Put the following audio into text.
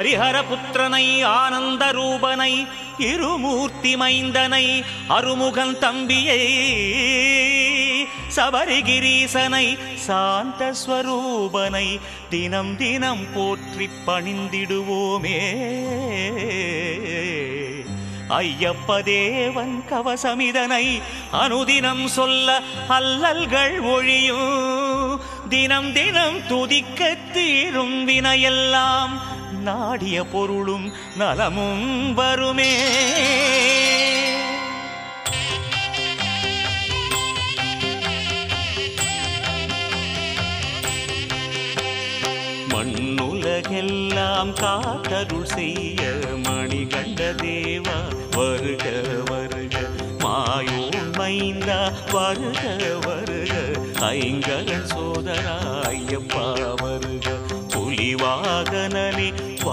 ஹரிஹரபுத்திரனை ஆனந்த ரூபனை இருமூர்த்தி மைந்தனை அருமுகன் தம்பியை சபரிகிரீசனை சாந்த ஸ்வரூபனை தினம் தினம் போற்றி பணிந்திடுவோமே. ஐயப்ப தேவன் கவசமிதனை அனுதினம் சொல்ல அல்லல்கள் ஒழியும். தினம் தினம் துதிக்க தீரும் வினையெல்லாம் நாடிய பொருளும் நலமும் வருமே. மண்ணுலகெல்லாம் காத்தருள் செய்ய மணிகண்ட தேவா வருக வருக, மாயோன் மைந்தா வருக வருக, ஐங்கரன் சோதரா ஐயப்பா வருக, புலிவாகனனே